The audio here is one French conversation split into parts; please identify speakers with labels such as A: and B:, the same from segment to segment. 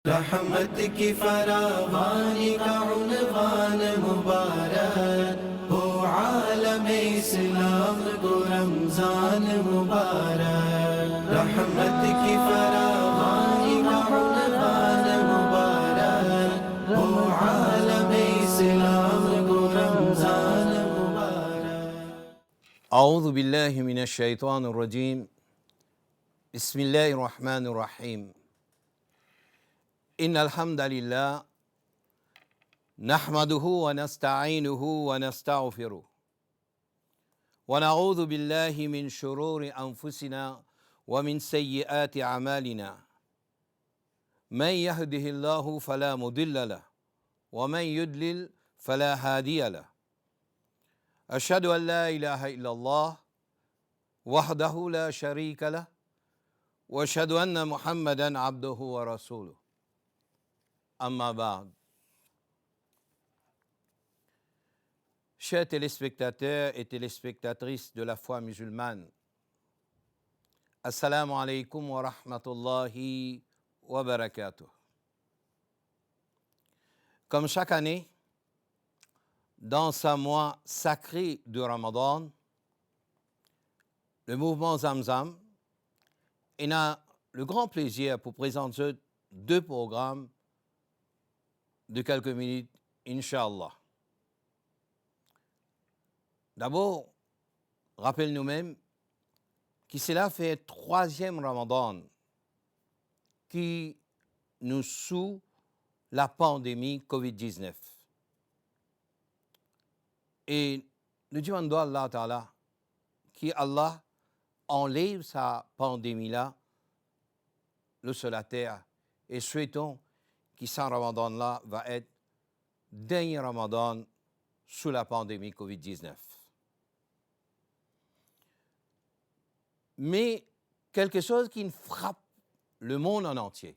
A: रहमत की फरावानी का उन्वान मुबारक हो आलम इस्लाम को रमजान मुबारक। रहमत की फरावानी का उन्वान मुबारक हो आलम इस्लाम को रमजान मुबारक।
B: أعوذ بالله من الشيطان الرجيم بسم الله الرحمن الرحيم إن الحمد لله نحمده ونستعينه ونستغفره ونعوذ بالله من شرور أنفسنا ومن سيئات أعمالنا من يهده الله فلا مضل له ومن يضلل فلا هادي له أشهد أن لا إله إلا الله وحده لا شريك له وأشهد أن محمدًا عبده ورسوله أما بعد. Chers téléspectateurs et téléspectatrices de la foi musulmane, Assalamu alaikum wa rahmatullahi wa barakatuh. Comme chaque année, dans ce mois sacré de Ramadan, le mouvement Zamzam a le grand plaisir pour présenter deux programmes de quelques minutes, Inch'Allah. D'abord, rappelle nous-mêmes que cela fait troisième Ramadan qui nous sous la pandémie Covid-19. Et nous demandons à Allah Ta'ala qu'Allah enlève sa pandémie-là sur la terre et souhaitons que ce Ramadan-là va être le dernier Ramadan sous la pandémie Covid-19. Mais quelque chose qui frappe le monde en entier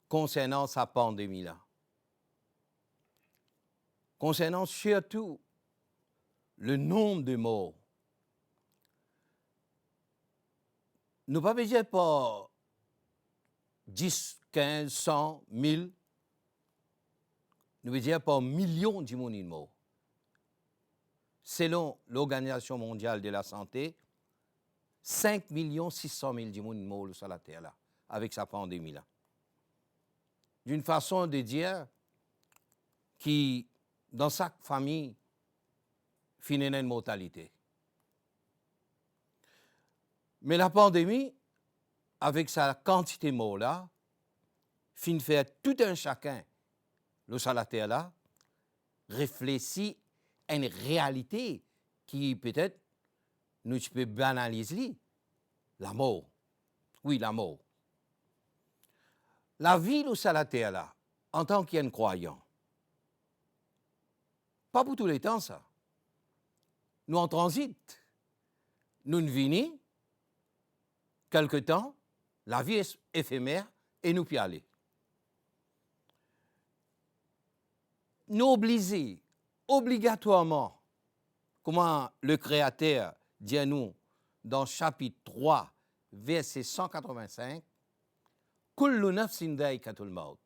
B: concernant sa pandémie-là, concernant surtout le nombre de morts. Nous ne pouvons pas dire pas 10, 15, 100, 1000, nous pouvons dire pas millions de monde morts. Selon l'Organisation mondiale de la santé, 5 600 000 de monde morts sur la terre là, avec sa pandémie-là. D'une façon de dire qui, dans chaque famille, finit une mortalité. Mais la pandémie, avec sa quantité de morts là, finit faire tout un chacun, sur la terre là, réfléchit à une réalité qui peut-être nous peut banaliser la mort. Oui, la mort. La vie sur la terre là, en tant qu'un croyant, pas pour tous les temps ça. Nous en transit. Nous ne venons quelque temps, la vie est éphémère et nous y aller. Nous obliger obligatoirement, comment le Créateur dit à nous dans chapitre 3, verset 185, Kullu nafsin dha'iqatul maut.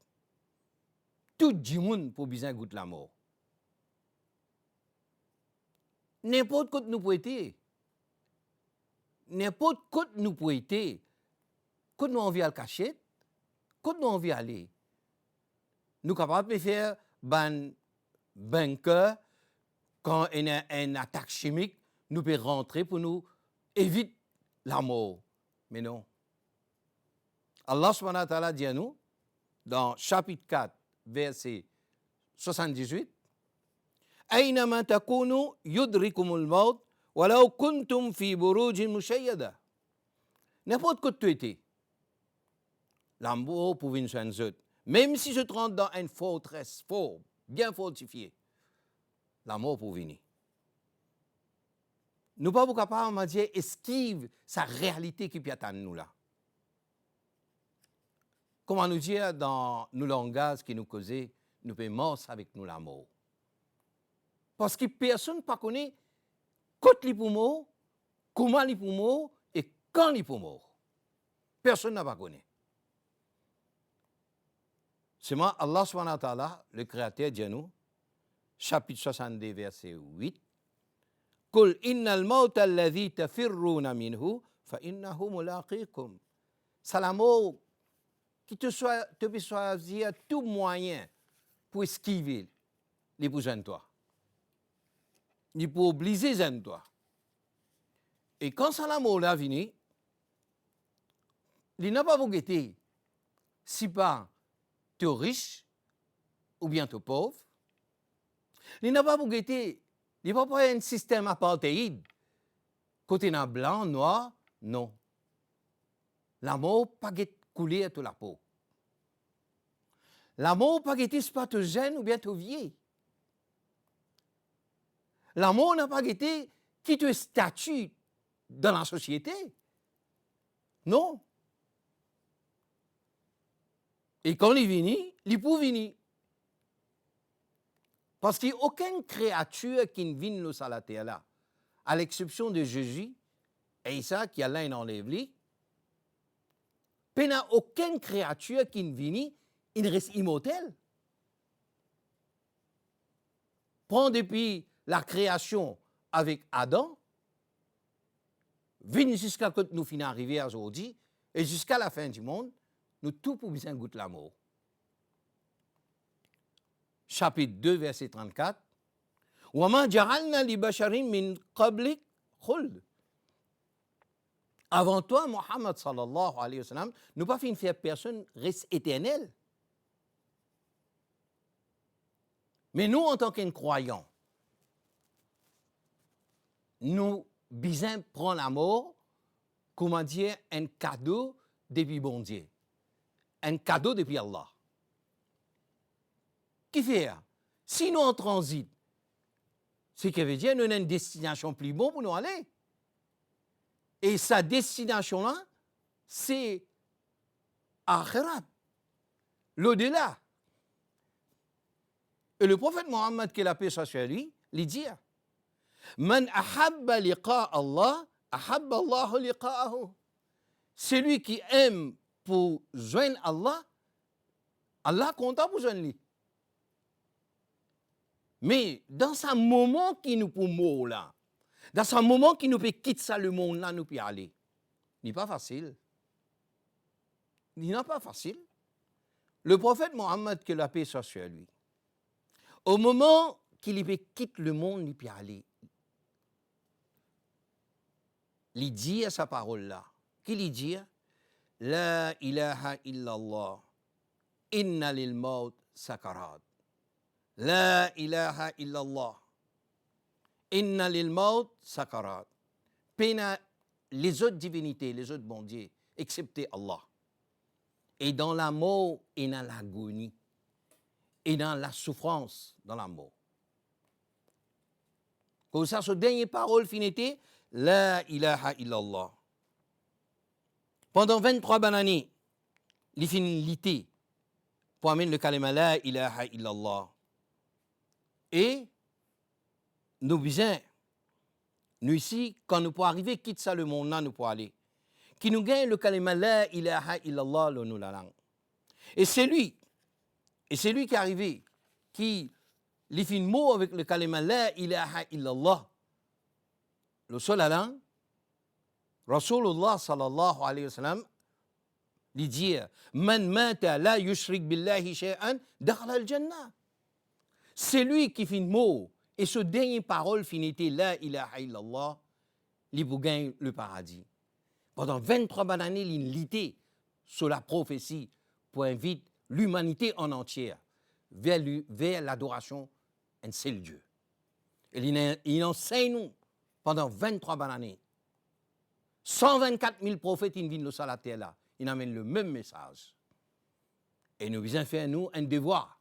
B: Tout le monde pour bien goûter la mort. N'importe quoi nous pouvons n'importe quoi nous pouvons être, quand nous envie à le cacher, quand nous envie aller, nous sommes capables de faire un bunker quand il y a une attaque chimique, nous pouvons rentrer pour nous éviter la mort. Mais non. Allah subhanahu wa ta'ala dit à nous, dans chapitre 4, verset 78, أينما تكونوا يدرككم الموت ولو كنتم في بروج مشيدة. N'importe quoi tu étais, la mort pour venir sur nous. Même si je te rentre dans une forteresse fort, bien fortifiée, la mort pour venir. Nous ne sommes pas capables de dire esquive sa réalité qui peut attendre nous là. Comment nous dire dans nos langages qui nous causent, nous pouvons mort avec nous la mort. Parce que personne ne connaît quand il est pour mort, comment il est pour mort et quand il est pour mort. Personne n'a pas connu. C'est moi, Allah subhanahu wa ta'ala, le créateur, dit à nous, chapitre 62, verset 8, « Qul innal mawta alladhi tafirruna minhu, fa innahu mulaqikum. » C'est la mort qui te peut choisir tout moyen pour esquiver les besoins de toi. Ni pour obliger de toi. Et quand ça la mort là vient, il n'a pas vous guetter si pas tu es riche ou bien tu es pauvre. Il n'a pas vous guetter, il n'a pas un système apartheid. Côté na blanc, noir, non. La mort pas couler à toute la peau. La mort pas guetter si pas tu jeune ou bien tu vieux. La mort n'a pas guetté qui te statue dans la société. Non. Et quand il vient, il peut venir. Parce qu'il n'y a aucune créature qui ne vient sur la terre là, à l'exception de Jésus, et ça qui a l'un enlève lui. Il n'y a aucune créature qui ne vient, il reste immortel. Prends depuis la création avec Adam, vient jusqu'à ce que nous finissons arriver aujourd'hui, et jusqu'à la fin du monde, nous tous pour bien goûter la mort. Chapitre 2, verset 34. وَمَا جَعَلْنَا لِبَشَرٍ مِّن قَبْلِكَ خُلْدٍ. Avant toi, Mohammed sallallahu alayhi wa sallam, nous pas fait faire personne reste éternel. Mais nous, en tant que croyants, nous, besoin prendre la mort, comment dire, un cadeau depuis bon Dieu. Un cadeau depuis Allah. Qui fait? Si nous en transit, c'est que veut dire nous avons une destination plus bonne pour nous aller. Et sa destination-là, c'est Akhirat, l'au-delà. Et le prophète Mohammed, qui l'a paix soit sur lui, il dit Man ahabba liqa Allah, ahabba Allah liqa'ahu. Celui qui aime pour joindre Allah, Allah compte pour joindre lui. Mais dans ce moment qui nous peut mourir là, dans ce moment qui nous peut quitter ça, le monde là, nous peut aller. Ce n'est pas facile. Ce n'est pas facile. Le prophète Mohammed, que la paix soit sur lui, au moment qu'il peut quitter le monde, il peut aller. Il dit à sa parole là, qu'il dit La ilaha illallah, inna lil maut sakarat. La ilaha illallah. Inna lil maut sakarat. Pena les autres divinités, les autres bons dieux, excepté Allah. Et dans la mort et dans l'agonie. Et dans la souffrance, dans la mort. Comme ça, ce dernier parole finité, La ilaha illallah. Pendant 23 années, il finit l'été pour amener le kalima La ilaha illallah. Et nous besoin, nous ici, quand nous pouvons arriver, quitte ça le monde là, nous pouvons aller. Qui nous gagne le kalima La ilaha illallah, le nous la langue. Et c'est lui qui est arrivé, qui les fin mot avec le kalima La ilaha illallah. Le seul langue, Rasulullah sallallahu alayhi wa sallam, lui dit Man mata la yushrik billahi shay'an, dakhala al-jannah. C'est lui qui finit mot, et ce dernier parole finité, La ilaha illallah, il gagne le paradis. Pendant 23 années, il luttait sur la prophétie pour inviter l'humanité en entière vers l'adoration d'un seul Dieu. Et il enseigne nous pendant 23 années. 124 000 prophètes qui viennent sur la terre là, ils amènent le même message. Et nous devons faire nous un devoir.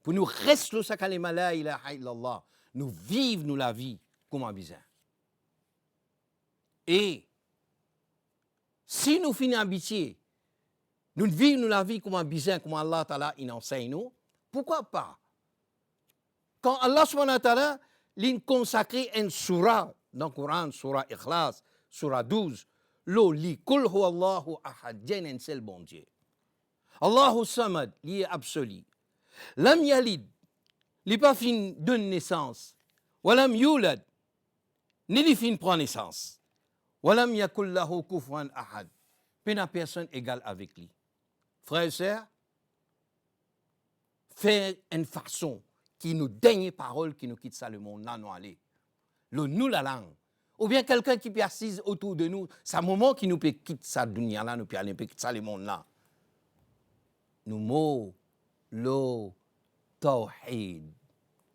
B: Pour nous rester le sakalima la ilaha illallah, nous vivons nous la vie comme un besoin. Et si nous finissons habitués, nous vivons nous la vie comme un besoin, comme Allah Ta'ala il enseigne nous, pourquoi pas? Quand Allah subhanahu wa ta'ala il consacré une surah dans le Coran, surah Ikhlas, surah 12, l'eau li kul huwallahu ahad, un seul bon Dieu. Allahu Samad, lié absolu. Lam yalid, li pas fin donne naissance. Walam yulad, ni li fin prend naissance. Walam yakul lahu kufuwan ahad. Pena personne égale avec lui. Frères et sœurs, faire une façon qui nous dernière parole qui nous quitte ça le monde, là nous aller. Nous la langue. Ou bien quelqu'un qui peut assise autour de nous, c'est un moment qui nous peut quitter ça dunya là, nous peut aller quitter ça le monde là. Nous mots, le tawhid.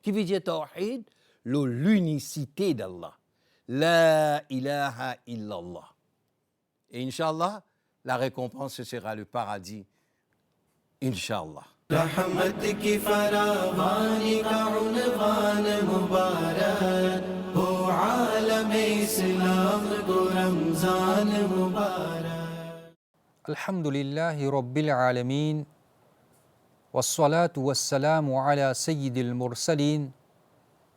B: Qui veut dire tawhid? L'unicité d'Allah. La ilaha illallah. Et Inch'Allah, la récompense sera le paradis. Inch'Allah.
A: रहमत की फरावानी का उन्वान मुबारक हो आलम इस्लाम को रमजान मुबारक
C: الحمد لله رب العالمين والصلاة والسلام على سيد المرسلين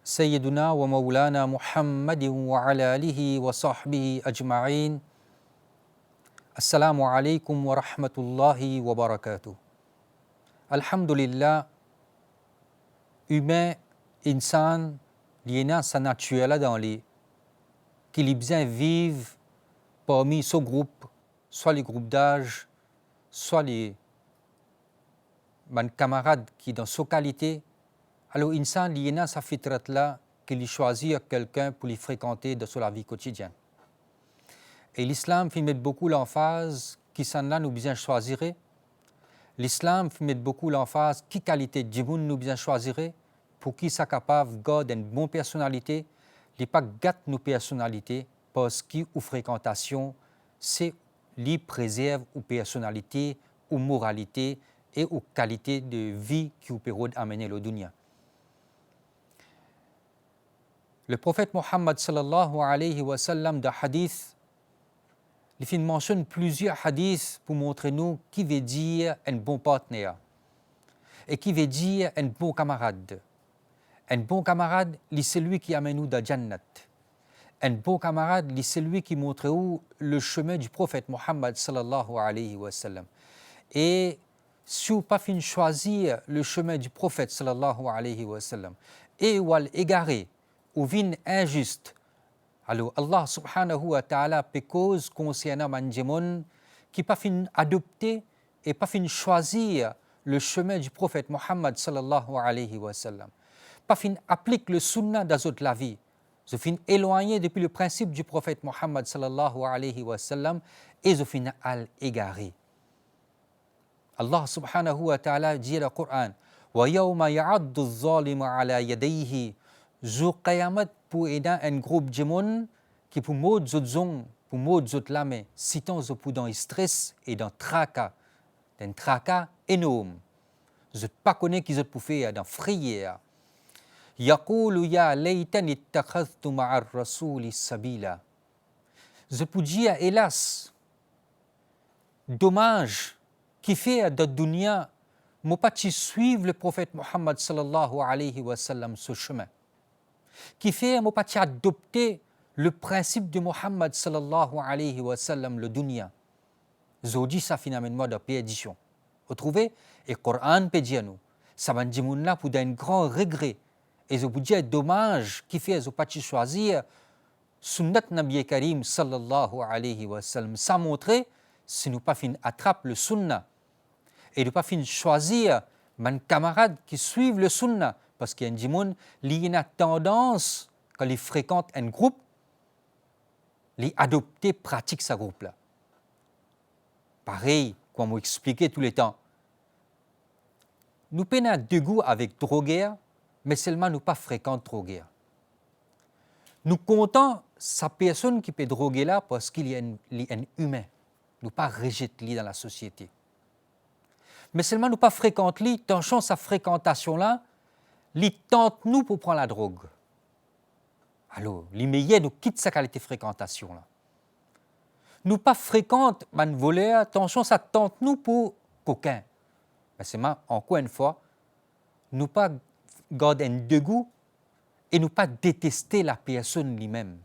C: سيدنا ومولانا محمد وعلى آله وصحبه أجمعين السلام عليكم ورحمة الله وبركاته. Alhamdulillah, humain, insan, liena sa naturelle dans les qui les bien vivent parmi ce groupe, soit les groupes d'âge, soit les camarades qui dans sa qualité. Alors, insan, liena sa fitrat là, qu'il choisit quelqu'un pour les fréquenter dans la vie quotidienne. Et l'islam fait mettre beaucoup l'emphase qui s'en là nous bien choisirait. L'islam met beaucoup l'emphase qui qualité de moun nous bien choisirait pour qui ça capable garder une bonne personnalité, les pas gâte nos personnalités parce que ou fréquentation c'est li préserve ou personnalité ou moralité et ou qualité de vie qui ou peut amener le dunya. Le prophète Mohammed sallallahu alayhi wa sallam dans hadith il mentionne plusieurs hadiths pour montrer nous qui veut dire un bon partenaire et qui veut dire un bon camarade. Un bon camarade, c'est celui qui amène nous dans Jannat. Un bon camarade, c'est celui qui montre où le chemin du prophète Mohammed sallallahu alayhi wa sallam. Et si vous pas fin choisir le chemin du prophète sallallahu alayhi wa sallam et ou égaré ou vin injuste, alors Allah subhanahu wa ta'ala peut cause concernant manjemon qui pas fin adopter et pas fin choisir le chemin du prophète Mohammed sallallahu alayhi wa sallam. Pas fin applique le sunnah dans la vie. Je fin éloigné depuis le principe du prophète Mohammed sallallahu alayhi wa sallam et je fin al égaré. Allah subhanahu wa ta'ala dit dans le Coran wa yawma ya'addu adh-dhalimu ala yadayhi jour qiyamat pour aider un groupe de monde qui pour mot zot pour mot zot lame citant zo pour dans stress et dans tracas d'un tracas énorme je pas connais qu'ils ont pour faire dans frayeur yaqulu ya laytani ittakhadhtu ma'a ar-rasuli sabila je peux dire hélas dommage qui fait de dunya moi pas suivre le prophète Mohammed sallallahu alayhi wa sallam ce chemin qui fait moi pas adopter le principe de Mohammed sallallahu alayhi wa sallam le dunya. Zodi ça finalement de perdition. Vous trouvez et Coran peut dire nous ça va dire là pour d'un grand regret et je vous dis dommage qui fait je pas choisir sunnat Nabi Karim sallallahu alayhi wa sallam ça montrer si nous pas fin attrape le sunna et de pas fin choisir man camarade qui suivent le sunna parce qu'il y a un monde qui a tendance quand il fréquente un groupe les adopter pratique ce groupe là pareil comme vous expliquez tous les temps nous peinons de goût avec drogueur mais seulement nous pas fréquente drogueur nous comptons sa personne qui peut droguer là parce qu'il y a un humain nous pas rejette lui dans la société mais seulement nous pas fréquente lui tension sa fréquentation là li tente nous pour prendre la drogue. Alors, les meilleurs nous quitte sa qualité de fréquentation là. Nous pas fréquente man voleur, attention ça tente nous pour coquin. Mais c'est encore une fois, nous pas garder un dégoût et nous pas détester la personne lui-même.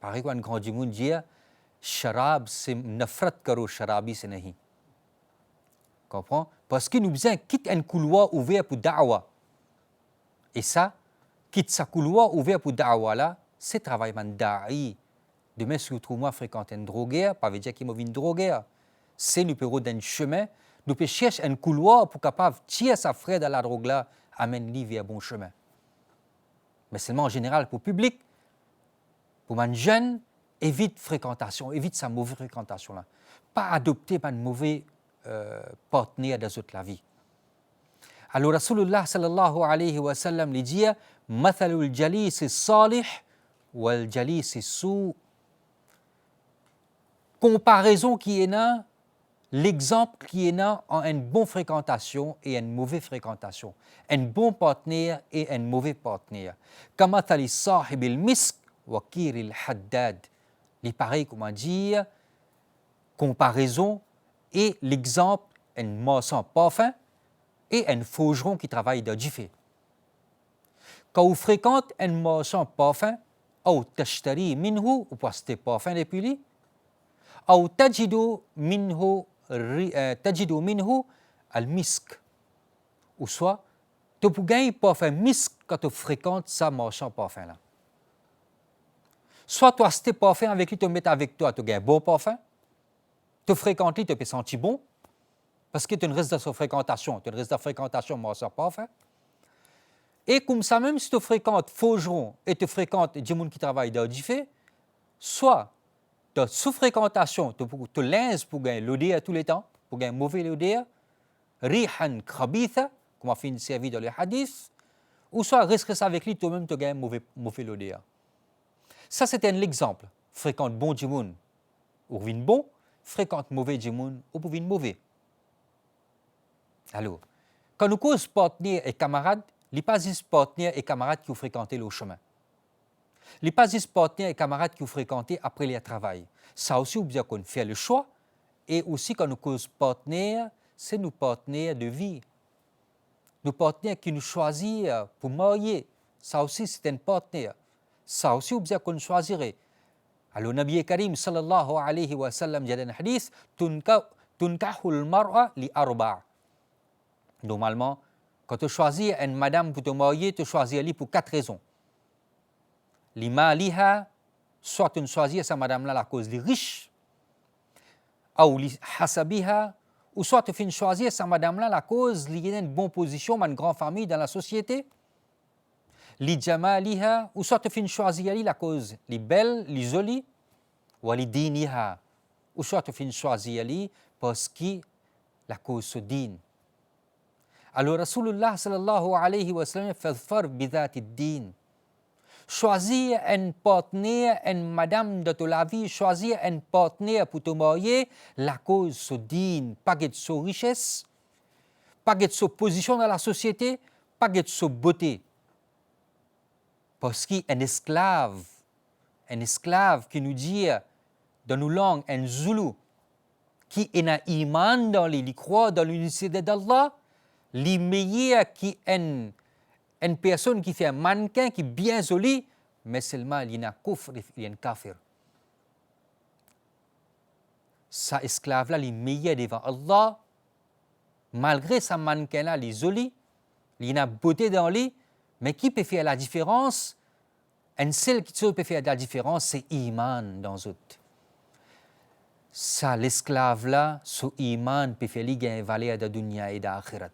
C: Pareil quand un grand du monde dit, sharab c'est nafrat karo sharabi se nahi. Comprends? Parce que nous besoin quitte un couloir ouvert pour da'wa. Et ça, quitte ce couloir ouvert pour da'wa là, c'est travail man da'i. Demain, si vous trouvez moi fréquenter un drogueur, pas veut dire qu'il m'a vu une drogueur. C'est nous pouvons d'un chemin, nous pouvons chercher un couloir pour capable tirer sa frère dans la drogue là, amène lui vers bon chemin. Mais seulement en général pour le public, pour un jeune, évite fréquentation, évite sa mauvaise fréquentation là. Pas adopter un mauvais partenaire dans toute la vie. Alors Rasulullah sallallahu alayhi wa sallam lui dit mathalul jalis salih wal jalis sou. Comparaison qui est là, l'exemple qui est là en une bonne fréquentation et une mauvaise fréquentation, un bon partenaire et un mauvais partenaire. Kamathali sahibil misk wa kiril haddad. Les pareils, comment dire, comparaison et l'exemple, un maçon parfum et un forgeron qui travaille dans du feu. Quand vous fréquentez un maçon parfum, ou tashtari minhu, ou pouvez acheter parfum depuis lui, ou tajidu minhu al-misk, ou soit, tu peux gagner parfum misk quand tu fréquentes sa maçon parfum là. Soit tu achètes parfum avec lui, tu mets avec toi, tu gagnes bon parfum, tu fréquentes lui, tu peux sentir bon, parce que tu as une reste de sa fréquentation, tu as une reste de fréquentation, maçon parfum. Et comme ça, même si tu fréquentes forgeron et tu fréquentes des gens qui travaillent dans du fait, soit tu as sous-fréquentation, tu linges pour gagner l'odeur tous les temps, pour gagner mauvais l'odeur, rihan khabitha, comme on fait une série dans les hadiths, ou soit reste avec lui, toi-même tu gagnes mauvais l'odeur. Ça, c'est un exemple. Fréquente bon djimoun, ou vin bon, fréquente mauvais djimoun, ou vin mauvais. Alors, quand nous cause partenaires et camarades, les pas des partenaires et camarades qui vous fréquentez le chemin. Les pas des partenaires et camarades qui vous fréquentez après le travail. Ça aussi, vous besoin qu'on fait le choix. Et aussi, quand nous cause partenaires, c'est nos partenaires de vie. Nos partenaires qui nous choisissent pour marier. Ça aussi, c'est un partenaire. Ça aussi, vous besoin qu'on choisirait. Alors, Nabi Karim sallallahu alayhi wa sallam dit dans un hadith, tunkahul mar'a li arba'. Normalement, quand tu choisis une madame pour te marier, tu choisis elle pour 4 raisons. Lima liha, soit tu choisis cette madame-là à cause des riches, ou li hasabiha, ou soit tu finis choisir cette madame-là à cause qu'il y a une bonne position, une grande famille dans la société. Li jamaliha, ou soit tu finis choisir elle à cause les belles, les jolies, ou li diniha, ou soit tu finis choisir elle parce que la cause se dîne. Alors Rasulullah sallallahu alayhi wa sallam fadfar bidhati din. Choisir un partenaire, une madame de ta vie, choisir un partenaire pour te marier, la cause se dîne, pas de sa richesse, pas de sa position dans la société, pas de sa beauté. Parce qu'un esclave qui nous dit dans nos langues, un Zulu, qui est un iman dans les croit dans l'unicité d'Allah, les meilleurs qui une personne qui fait un mannequin qui est bien joli, mais seulement il y a un kufr, il y a un kafir. Sa esclave-là, il est meilleur devant Allah, malgré sa mannequin-là, il est joli, il y a une beauté dans lui, mais qui peut faire la différence? Un seul qui peut faire la différence, c'est iman dans eux. Ça, l'esclave-là, son iman peut faire gagner valeur de dunya et d'akhirat.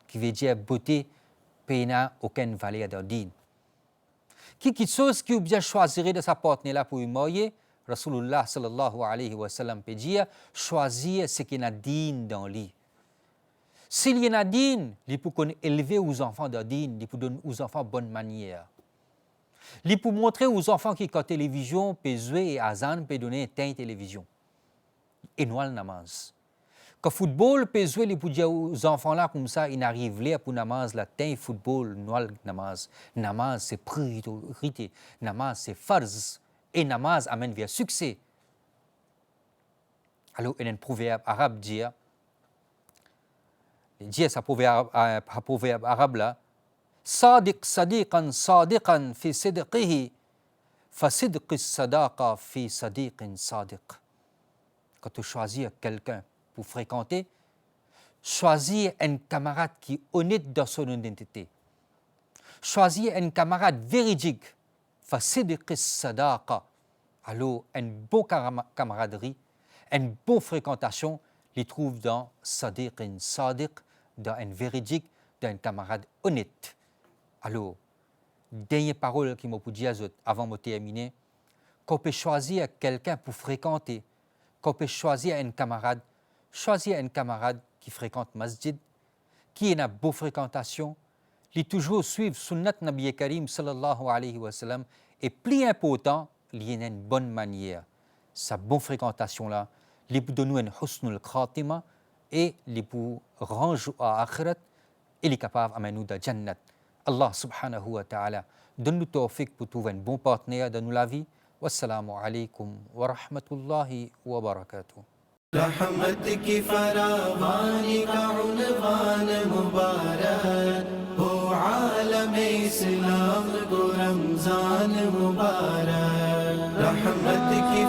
C: Qui veut dire beauté, n'a aucune valeur dans le din. Qui chose qui vous bien choisir de sa partenaire pour une marier, Rasulullah sallallahu alayhi wa sallam peut dire choisir ce qui n'a din dans lui. S'il y a din, il peut élever aux enfants de din, il peut donner aux enfants bonne manière. Il peut montrer aux enfants qui quand télévision peut jouer et azan peut donner une télévision. Et nous le namaz. Quand le football peut jouer, il peut dire aux enfants là comme ça, ils arrivent là pour namaz, la teint football, nous le namaz. Namaz c'est priorité, namaz c'est farz, et namaz amène vers succès. Alors, il y a un proverbe arabe dit ce proverbe arabe là, Sadiq sadiqan sadiqan fi sidqihi, fa sidqi sadaqa fi sadiqin sadiq. Quand tu choisis quelqu'un pour fréquenter, Choisir un camarade qui est honnête dans son identité. Choisir un camarade véridique. فصدق الصداقة. Alors, une bonne camaraderie, une bonne fréquentation, les trouve dans Sadiq et Sadiq, dans un véridique, dans un camarade honnête. Alors, dernière parole qui m'a pu dire avant de terminer, qu'on peut choisir quelqu'un pour fréquenter, qu'on peut choisir un camarade qui fréquente masjid, qui a une bonne fréquentation, qui toujours suivre sunnat Nabi Karim sallallahu alayhi wa sallam, et plus important, il y a une bonne manière. Sa bonne fréquentation-là, il peut donner un husnul khatima et il peut ranger à akhirat et il est capable d'amener dans Jannat. Allah subhanahu wa ta'ala donne-nous tawfiq pour trouver un bon partenaire dans la vie. Wassalamu alaikum wa rahmatullahi wa barakatuh.
A: रहमत की फरावानी का उन्वान मुबारक हो आलम इस्लाम को रमजान मुबारक रहमत की